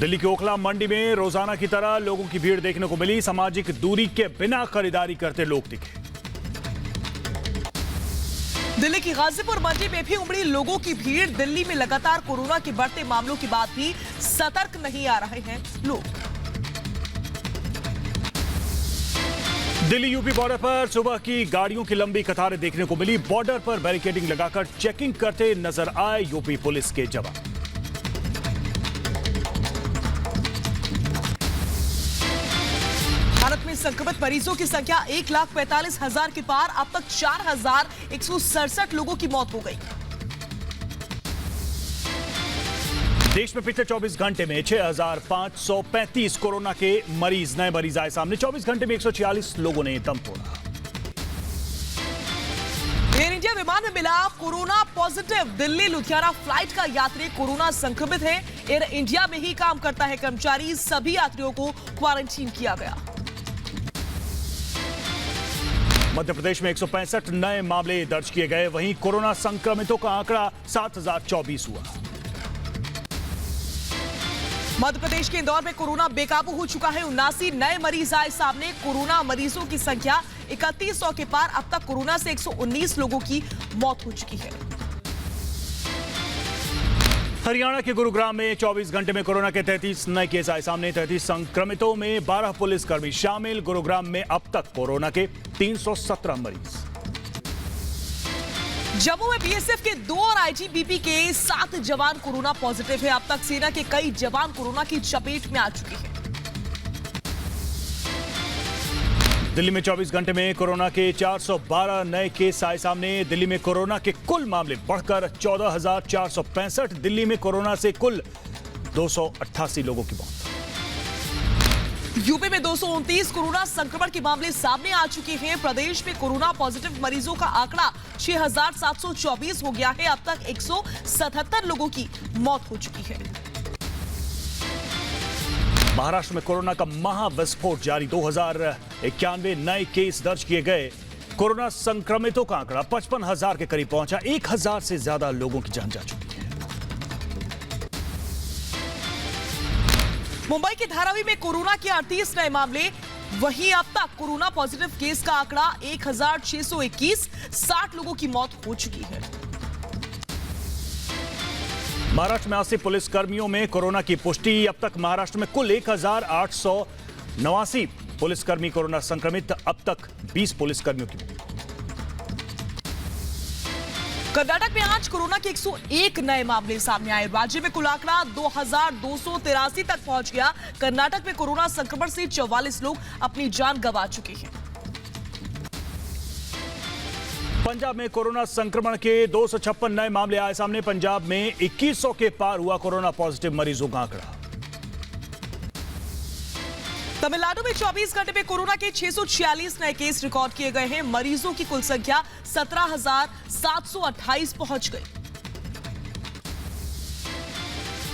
दिल्ली की ओखला मंडी में रोजाना की तरह लोगों की भीड़ देखने को मिली। सामाजिक दूरी के बिना खरीदारी करते लोग दिखे। दिल्ली की गाजीपुर मंडी में भी उमड़ी लोगों की भीड़। दिल्ली में लगातार कोरोना के बढ़ते मामलों के बाद भी सतर्क नहीं आ रहे हैं लोग। दिल्ली यूपी बॉर्डर पर सुबह की गाड़ियों की लंबी कतारें देखने को मिली। बॉर्डर पर बैरिकेडिंग लगाकर चेकिंग करते नजर आए यूपी पुलिस के जवान। भारत में संक्रमित मरीजों की संख्या 1,45,000 के पार। अब तक 4,167 लोगों की मौत हो गई। देश में पिछले 24 घंटे में 6,535 कोरोना के नए मरीज आए सामने। 24 घंटे में 146 लोगों ने दम तोड़ा। एयर इंडिया विमान में मिला corona positive. Delhi Ludhiana flight का यात्री कोरोना संक्रमित है। एयर इंडिया में ही काम करता है कर्मचारी। सभी यात्रियों को क्वारंटीन किया गया। मध्य प्रदेश में 165 नए मामले दर्ज किए गए। वहीं कोरोना संक्रमितों का आंकड़ा 7,024 हुआ। मध्य प्रदेश के इंदौर में कोरोना बेकाबू हो चुका है। 79 नए मरीज आए सामने। कोरोना मरीजों की संख्या 3100 के पार। अब तक कोरोना से 119 लोगों की मौत हो चुकी है। हरियाणा के गुरुग्राम में 24 घंटे में कोरोना के 33 नए केस आए सामने। 33 संक्रमितों में 12 पुलिसकर्मी शामिल। गुरुग्राम में अब तक कोरोना के 317 मरीज। जम्मू में बीएसएफ के 2 और आईटीबीपी के 7 जवान कोरोना पॉजिटिव है। अब तक सेना के कई जवान कोरोना की चपेट में आ चुके हैं। दिल्ली में 24 घंटे में कोरोना के 412 नए केस आए सामने। दिल्ली में कोरोना के कुल मामले बढ़कर 14,465। दिल्ली में कोरोना से कुल 288 लोगों की मौत। यूपी में 229 कोरोना संक्रमण के मामले सामने आ चुके हैं। प्रदेश में कोरोना पॉजिटिव मरीजों का आंकड़ा 6,724 हो गया है। अब तक 177 लोगों की मौत हो चुकी है। महाराष्ट्र में कोरोना का महाविस्फोट जारी। 2,091 नए केस दर्ज किए गए। कोरोना संक्रमितों का आंकड़ा 55,000 के करीब पहुंचा। 1,000 से ज्यादा लोगों की जान जा चुकी है। मुंबई के धारावी में कोरोना के 38 नए मामले। वहीं अब तक कोरोना पॉजिटिव केस का आंकड़ा 1,621। 60 लोगों की मौत हो चुकी है। महाराष्ट्र में 80 पुलिसकर्मियों में कोरोना की पुष्टि। अब तक महाराष्ट्र में कुल 1,889 पुलिसकर्मी कोरोना संक्रमित। अब तक 20 पुलिसकर्मियों की मौत। कर्नाटक में आज कोरोना के 101 नए मामले सामने आए। राज्य में कुल आंकड़ा 2,283 तक पहुंच गया। कर्नाटक में कोरोना संक्रमण से 44 लोग अपनी जान गंवा चुके हैं। पंजाब में कोरोना संक्रमण के 256 नए मामले आए सामने। पंजाब में 2100 के पार हुआ कोरोना पॉजिटिव मरीजों का आंकड़ा। तमिलनाडु में 24 घंटे में कोरोना के 646 नए केस रिकॉर्ड किए गए हैं। मरीजों की कुल संख्या 17,728 पहुंच गई।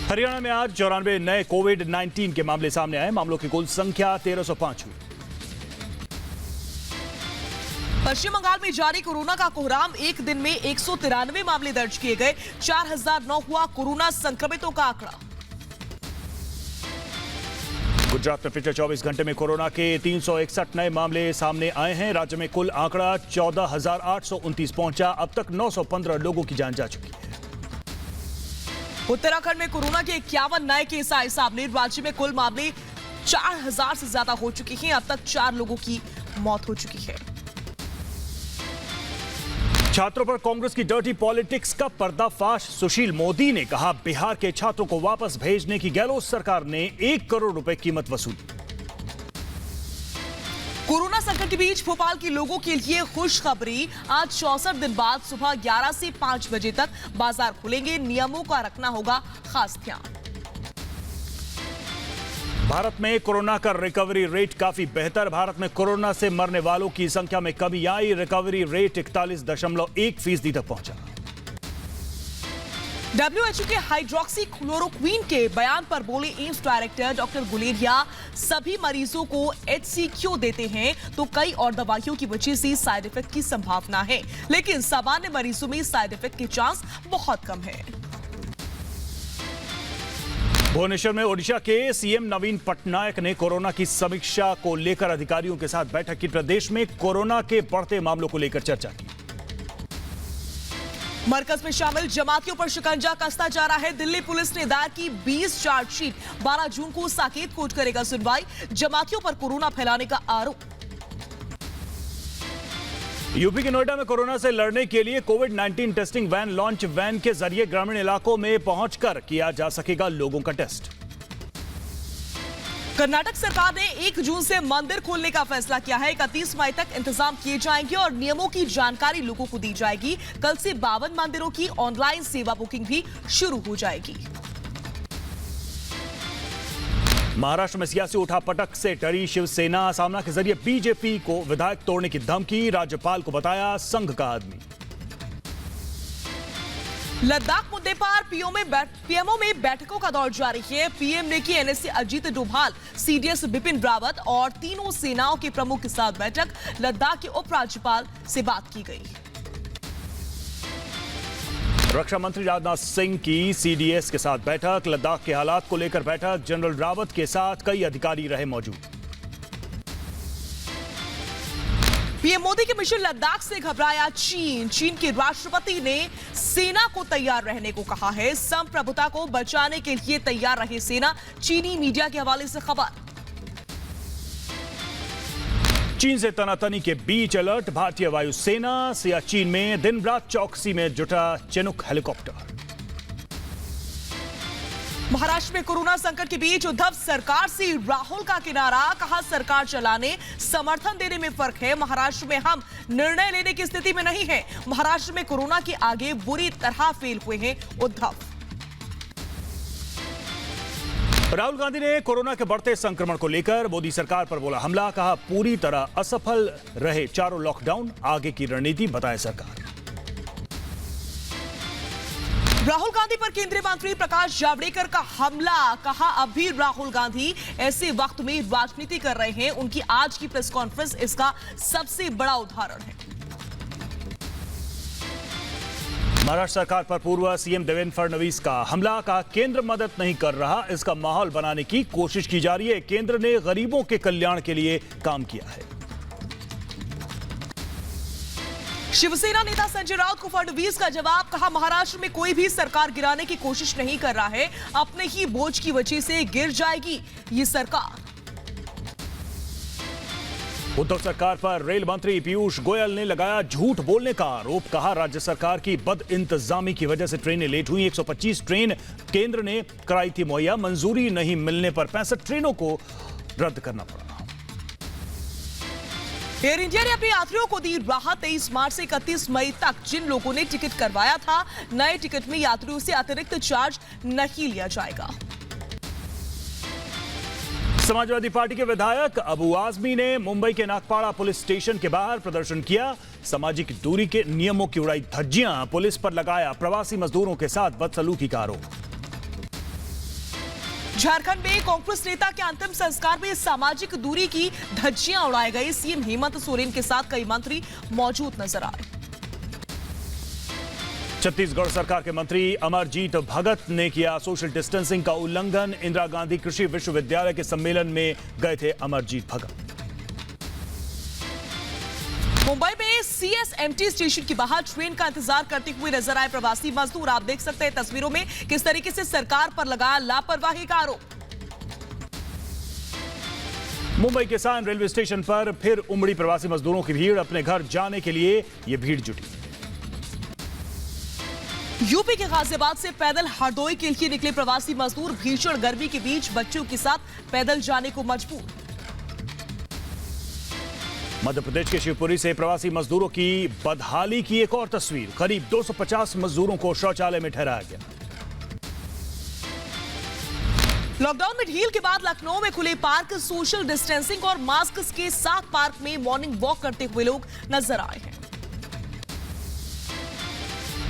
हरियाणा में आज 94 नए कोविड-19 के मामले सामने आए। मामलों की कुल संख्या 1,305 हुई। पश्चिम बंगाल में जारी कोरोना का कोहराम। एक दिन में 193 मामले दर्ज किए गए। 4,009 हुआ कोरोना संक्रमितों का आंकड़ा। गुजरात में पिछले 24 घंटे में कोरोना के 361 नए मामले सामने आए हैं। राज्य में कुल आंकड़ा 14,829 पहुंचा। अब तक 915 लोगों की जान जा चुकी है। उत्तराखंड में कोरोना के 51 नए केस आए सामने। राज्य में कुल मामले 4,000 से ज्यादा हो चुके हैं। अब तक 4 लोगों की मौत हो चुकी है। छात्रों पर कांग्रेस की डर्टी पॉलिटिक्स का पर्दाफाश। सुशील मोदी ने कहा, बिहार के छात्रों को वापस भेजने की गहलोत सरकार ने 1 करोड़ रुपए कीमत वसूली। कोरोना संकट के बीच भोपाल के लोगों के लिए खुशखबरी। आज 64 दिन बाद सुबह 11 से 5 बजे तक बाजार खुलेंगे। नियमों का रखना होगा खास ध्यान। भारत में कोरोना का रिकवरी रेट काफी बेहतर। भारत में कोरोना से मरने वालों की संख्या में कमी आई। रिकवरी रेट 41.1% तक पहुंचा। WHO के हाइड्रोक्सी क्लोरोक्वीन के बयान पर बोले एम्स डायरेक्टर डॉक्टर गुलेरिया, सभी मरीजों को HCQ देते हैं तो कई और दवाइयों की वजह से साइड इफेक्ट की संभावना है, लेकिन सामान्य मरीजों में साइड इफेक्ट के चांस बहुत कम है। भुवनेश्वर में ओडिशा के सीएम नवीन पटनायक ने कोरोना की समीक्षा को लेकर अधिकारियों के साथ बैठक की। प्रदेश में कोरोना के बढ़ते मामलों को लेकर चर्चा की। मरकज में शामिल जमातियों पर शिकंजा कसता जा रहा है। दिल्ली पुलिस ने दायर की 20 चार्जशीट। 12 जून को साकेत कोर्ट करेगा सुनवाई। जमातियों पर कोरोना फैलाने का आरोप। यूपी के नोएडा में कोरोना से लड़ने के लिए कोविड-19 टेस्टिंग वैन लॉन्च। वैन के जरिए ग्रामीण इलाकों में पहुंचकर किया जा सकेगा लोगों का टेस्ट। कर्नाटक सरकार ने 1 जून से मंदिर खोलने का फैसला किया है। 31 मई तक इंतजाम किए जाएंगे और नियमों की जानकारी लोगों को दी जाएगी। कल से 52 मंदिरों की ऑनलाइन सेवा बुकिंग भी शुरू हो जाएगी। महाराष्ट्र में सियासी उठापटक से डरी शिवसेना। सामना के जरिए बीजेपी को विधायक तोड़ने की धमकी। राज्यपाल को बताया संघ का आदमी। लद्दाख मुद्दे पर पीएमओ में बैठकों का दौर जारी है। पीएम ने की एनएससी अजीत डोभाल, सीडीएस बिपिन रावत और तीनों सेनाओं के प्रमुख के साथ बैठक। लद्दाख के उपराज्यपाल से बात की गई। रक्षा मंत्री राजनाथ सिंह की सीडीएस के साथ बैठक। लद्दाख के हालात को लेकर बैठक। जनरल रावत के साथ कई अधिकारी रहे मौजूद। पीएम मोदी के मिशन लद्दाख से घबराया चीन। चीन के राष्ट्रपति ने सेना को तैयार रहने को कहा है। संप्रभुता को बचाने के लिए तैयार रहे सेना। चीनी मीडिया के हवाले से खबर। चीन से तनातनी के बीच अलर्ट। भारतीय वायुसेना सियाचिन में दिन रात चौकसी में जुटा चिनूक हेलीकॉप्टर। महाराष्ट्र में कोरोना संकट के बीच उद्धव सरकार से राहुल का किनारा। कहा सरकार चलाने समर्थन देने में फर्क है। महाराष्ट्र में हम निर्णय लेने की स्थिति में नहीं है। महाराष्ट्र में कोरोना के आगे बुरी तरह फेल हुए हैं उद्धव। राहुल गांधी ने कोरोना के बढ़ते संक्रमण को लेकर मोदी सरकार पर बोला हमला। कहा पूरी तरह असफल रहे चारों लॉकडाउन। आगे की रणनीति बताए सरकार। राहुल गांधी पर केंद्रीय मंत्री प्रकाश जावड़ेकर का हमला। कहा अब भी राहुल गांधी ऐसे वक्त में राजनीति कर रहे हैं। उनकी आज की प्रेस कॉन्फ्रेंस इसका सबसे बड़ा उदाहरण है। महाराष्ट्र सरकार पर पूर्व सीएम देवेंद्र फडणवीस का हमला। कहा केंद्र मदद नहीं कर रहा। इसका माहौल बनाने की कोशिश की जा रही है। केंद्र ने गरीबों के कल्याण के लिए काम किया है। शिवसेना नेता संजय राउत को फडणवीस का जवाब। कहा महाराष्ट्र में कोई भी सरकार गिराने की कोशिश नहीं कर रहा है। अपने ही बोझ की वजह से गिर जाएगी ये सरकार। उद्धव सरकार पर रेल मंत्री पीयूष गोयल ने लगाया झूठ बोलने का आरोप। कहा राज्य सरकार की बदइंतजामी की वजह से ट्रेनें लेट हुई। 125 ट्रेन केंद्र ने कराई थी मुहैया। मंजूरी नहीं मिलने पर 65 ट्रेनों को रद्द करना पड़ा। एयर इंडिया ने अपने यात्रियों को दी राहत। 23 मार्च से 31 मई तक जिन लोगों ने टिकट करवाया था, नए टिकट में यात्रियों से अतिरिक्त चार्ज नहीं लिया जाएगा। समाजवादी पार्टी के विधायक अबू आजमी ने मुंबई के नागपाड़ा पुलिस स्टेशन के बाहर प्रदर्शन किया। सामाजिक दूरी के नियमों की उड़ाई धज्जियां। पुलिस पर लगाया प्रवासी मजदूरों के साथ बदसलूकी का आरोप। झारखंड में कांग्रेस नेता के अंतिम संस्कार में सामाजिक दूरी की धज्जियां उड़ाई गई। सीएम हेमंत सोरेन के साथ कई मंत्री मौजूद नजर आए। छत्तीसगढ़ सरकार के मंत्री अमरजीत भगत ने किया सोशल डिस्टेंसिंग का उल्लंघन। इंदिरा गांधी कृषि विश्वविद्यालय के सम्मेलन में गए थे अमरजीत भगत। मुंबई में सीएसएमटी स्टेशन के बाहर ट्रेन का इंतजार करते हुए नजर आए प्रवासी मजदूर। आप देख सकते हैं तस्वीरों में किस तरीके से सरकार पर लगा लापरवाही का आरोप। मुंबई के सायन रेलवे स्टेशन पर फिर उमड़ी प्रवासी मजदूरों की भीड़। अपने घर जाने के लिए यह भीड़ जुटी। यूपी के गाजियाबाद से पैदल हरदोई के लिए निकले प्रवासी मजदूर। भीषण गर्मी के बीच बच्चों के साथ पैदल जाने को मजबूर। मध्य प्रदेश के शिवपुरी से प्रवासी मजदूरों की बदहाली की एक और तस्वीर। करीब 250 मजदूरों को शौचालय में ठहराया गया। लॉकडाउन में ढील के बाद लखनऊ में खुले पार्क। सोशल डिस्टेंसिंग और मास्क के साथ पार्क में मॉर्निंग वॉक करते हुए लोग नजर आए हैं।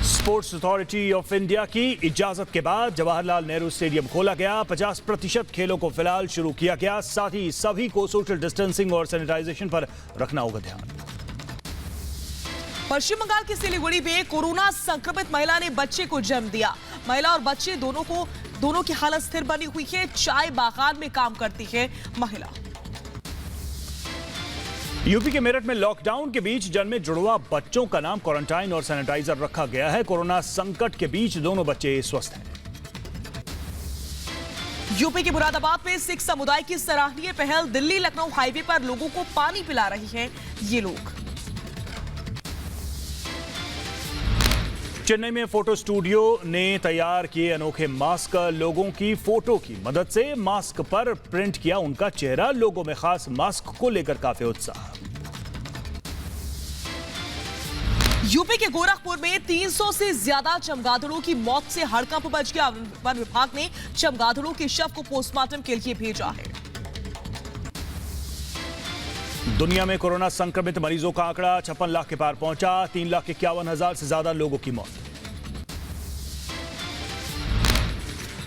स्पोर्ट्स अथॉरिटी ऑफ इंडिया की इजाजत के बाद जवाहरलाल नेहरू स्टेडियम खोला गया। 50% खेलों को फिलहाल शुरू किया गया। साथ ही सभी को सोशल डिस्टेंसिंग और सैनिटाइजेशन पर रखना होगा ध्यान। पश्चिम बंगाल के सिलीगुड़ी में कोरोना संक्रमित महिला ने बच्चे को जन्म दिया। महिला और बच्चे दोनों को दोनों की हालत स्थिर बनी हुई है। चाय बागान में काम करती है महिला। यूपी के मेरठ में लॉकडाउन के बीच जन्मे जुड़वा बच्चों का नाम क्वारंटाइन और सैनिटाइजर रखा गया है। कोरोना संकट के बीच दोनों बच्चे स्वस्थ हैं। यूपी के मुरादाबाद में सिख समुदाय की सराहनीय पहल। दिल्ली लखनऊ हाईवे पर लोगों को पानी पिला रही हैं ये लोग। चेन्नई में फोटो स्टूडियो ने तैयार किए अनोखे मास्क। लोगों की फोटो की मदद से मास्क पर प्रिंट किया उनका चेहरा। लोगों में खास मास्क को लेकर काफी उत्साह। यूपी के गोरखपुर में 300 से ज्यादा चमगादड़ों की मौत से हड़कंप मच गया। वन विभाग ने चमगादड़ों के शव को पोस्टमार्टम के लिए भेजा है। दुनिया में कोरोना संक्रमित मरीजों का आंकड़ा 56 लाख के पार पहुंचा। 3,51,000 से ज्यादा लोगों की मौत।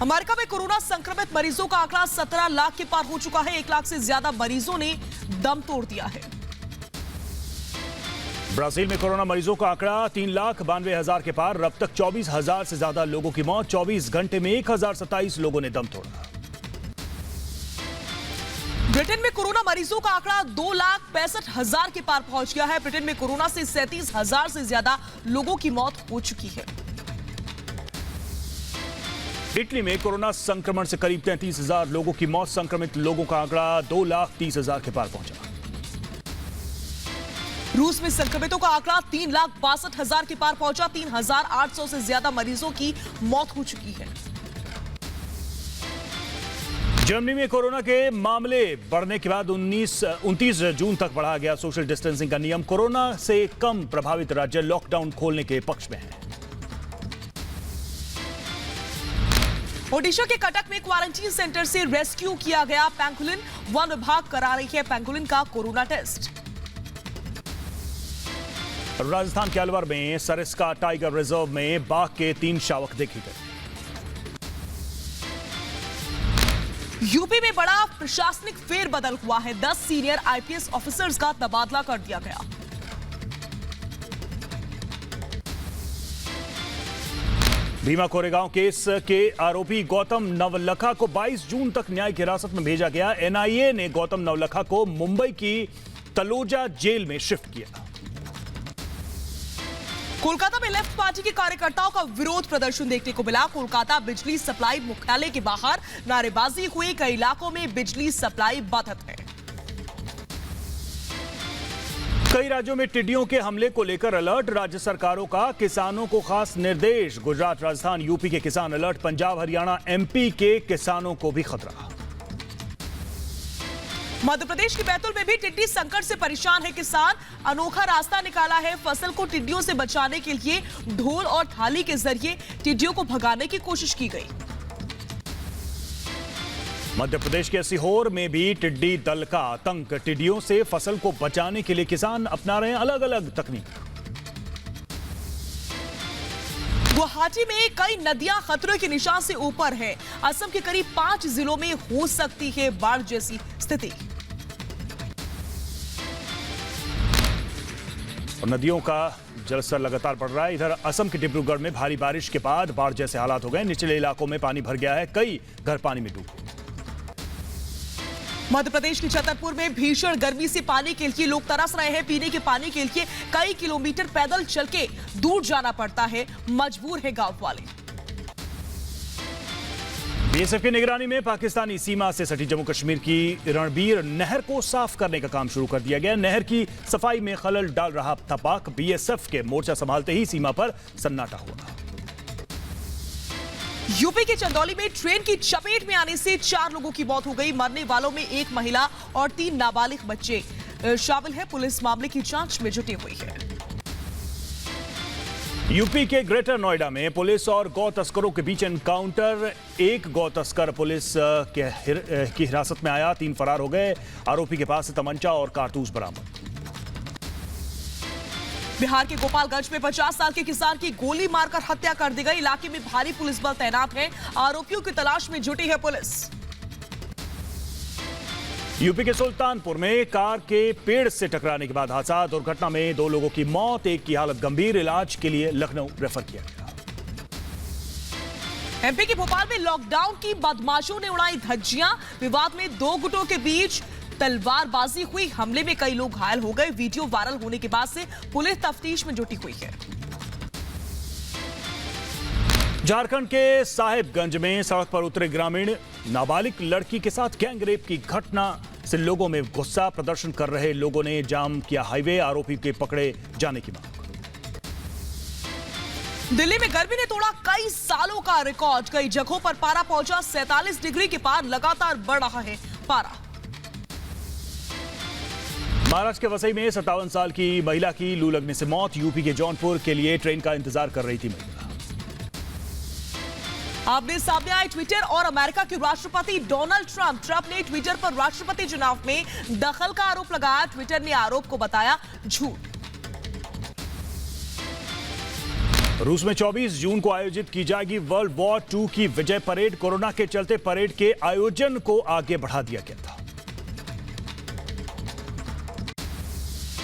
अमेरिका में कोरोना संक्रमित मरीजों का आंकड़ा 17 लाख के पार हो चुका है। 1 लाख से ज्यादा मरीजों ने दम तोड़ दिया है। ब्राजील में कोरोना मरीजों का आंकड़ा 3,92,000 के पार। अब तक 24,000 से ज्यादा लोगों की मौत। 24 घंटे में 1,027 लोगों ने दम तोड़ा। ब्रिटेन में कोरोना मरीजों का आंकड़ा 2,65,000 के पार पहुंच गया है। ब्रिटेन में कोरोना से 37,000 से ज्यादा लोगों की मौत हो चुकी है। इटली में कोरोना संक्रमण से करीब 33,000 लोगों की मौत। संक्रमित लोगों का आंकड़ा 2,30,000 के पार पहुंचा। रूस में संक्रमितों का आंकड़ा 3,62,000 के पार पहुंचा। 3,800 से ज्यादा मरीजों की मौत हो चुकी है। जर्मनी में कोरोना के मामले बढ़ने के बाद 29 जून तक बढ़ा गया सोशल डिस्टेंसिंग का नियम। कोरोना से कम प्रभावित राज्य लॉकडाउन खोलने के पक्ष में है। ओडिशा के कटक में क्वारंटीन सेंटर से रेस्क्यू किया गया पैंगोलिन। वन विभाग करा रही है पैंगोलिन का कोरोना टेस्ट। राजस्थान के अलवर में सरिस्का टाइगर रिजर्व में बाघ के 3 शावक देखे गए। यूपी में बड़ा प्रशासनिक फेरबदल हुआ है। 10 सीनियर आईपीएस ऑफिसर्स का तबादला कर दिया गया। भीमा कोरेगांव केस के आरोपी गौतम नवलखा को 22 जून तक न्यायिक हिरासत में भेजा गया। एनआईए ने गौतम नवलखा को मुंबई की तलोजा जेल में शिफ्ट किया। कोलकाता में लेफ्ट पार्टी के कार्यकर्ताओं का विरोध प्रदर्शन देखने को मिला। कोलकाता बिजली सप्लाई मुख्यालय के बाहर नारेबाजी हुई। कई इलाकों में बिजली सप्लाई बाधित है। कई राज्यों में टिड्डियों के हमले को लेकर अलर्ट। राज्य सरकारों का किसानों को खास निर्देश। गुजरात, राजस्थान, यूपी के किसान अलर्ट। पंजाब, हरियाणा, एमपी के किसानों को भी खतरा। मध्य प्रदेश के बैतूल में भी टिड्डी संकट से परेशान है किसान। अनोखा रास्ता निकाला है। फसल को टिड्डियों से बचाने के लिए ढोल और थाली के जरिए टिड्डियों को भगाने की कोशिश की गई। मध्य प्रदेश के सीहोर में भी टिड्डी दल का आतंक। टिड्डियों से फसल को बचाने के लिए किसान अपना रहे हैं अलग अलग तकनीक। गुवाहाटी में कई नदियां खतरे के निशान से ऊपर है। असम के करीब 5 जिलों में हो सकती है बाढ़ जैसी स्थिति। और नदियों का जलस्तर लगातार बढ़ रहा है। इधर असम के डिब्रूगढ़ में भारी बारिश के बाद बाढ़ जैसे हालात हो गए। निचले इलाकों में पानी भर गया है। कई घर पानी में डूब गए। मध्य प्रदेश के छतरपुर में भीषण गर्मी से पानी के लिए लोग तरस रहे हैं। पीने के पानी के लिए कई किलोमीटर पैदल चल के दूर जाना पड़ता है। मजबूर है गांव वाले। बीएसएफ की निगरानी में पाकिस्तानी सीमा से सटी जम्मू कश्मीर की रणबीर नहर को साफ करने का काम शुरू कर दिया गया। नहर की सफाई में खलल डाल रहा था पाक। बीएसएफ के मोर्चा संभालते ही सीमा पर सन्नाटा हुआ। यूपी के चंदौली में ट्रेन की चपेट में आने से 4 लोगों की मौत हो गई। मरने वालों में 1 महिला और 3 नाबालिग बच्चे शामिल है। पुलिस मामले की जांच में जुटी हुई है। यूपी के ग्रेटर नोएडा में पुलिस और गौ तस्करों के बीच एनकाउंटर। एक गौ तस्कर पुलिस की हिरासत में आया। 3 फरार हो गए। आरोपी के पास से तमंचा और कारतूस बरामद। बिहार के गोपालगंज में 50 साल के किसान की गोली मारकर हत्या कर दी गई। इलाके में भारी पुलिस बल तैनात है। आरोपियों की तलाश में जुटी है पुलिस। यूपी के सुल्तानपुर में कार के पेड़ से टकराने के बाद हादसा। दुर्घटना में 2 लोगों की मौत। एक की हालत गंभीर। इलाज के लिए लखनऊ रेफर किया गया। एमपी के भोपाल में लॉकडाउन की बदमाशों ने उड़ाई धज्जियां। विवाद में दो गुटों के बीच तलवारबाजी हुई। हमले में कई लोग घायल हो गए। वीडियो वायरल होने के बाद से पुलिस तफ्तीश में जुटी हुई है। झारखंड के साहिबगंज में सड़क पर उतरे ग्रामीण। नाबालिग लड़की के साथ गैंग रेप की घटना से लोगों में गुस्सा। प्रदर्शन कर रहे लोगों ने जाम किया हाईवे। आरोपी के पकड़े जाने की मांग। दिल्ली में गर्मी ने तोड़ा कई सालों का रिकॉर्ड। कई जगहों पर पारा पहुंचा 47 डिग्री के पार। लगातार बढ़ रहा है पारा। महाराष्ट्र के वसई में 57 साल की महिला की लू लगने से मौत। यूपी के जौनपुर के लिए ट्रेन का इंतजार कर रही थी महिला। आमने सामने आए ट्विटर और अमेरिका के राष्ट्रपति डोनाल्ड ट्रंप। ट्रंप ने ट्विटर पर राष्ट्रपति चुनाव में दखल का आरोप लगाया। ट्विटर ने आरोप को बताया झूठ। रूस में 24 जून को आयोजित की जाएगी वर्ल्ड वॉर II की विजय परेड। कोरोना के चलते परेड के आयोजन को आगे बढ़ा दिया गया था।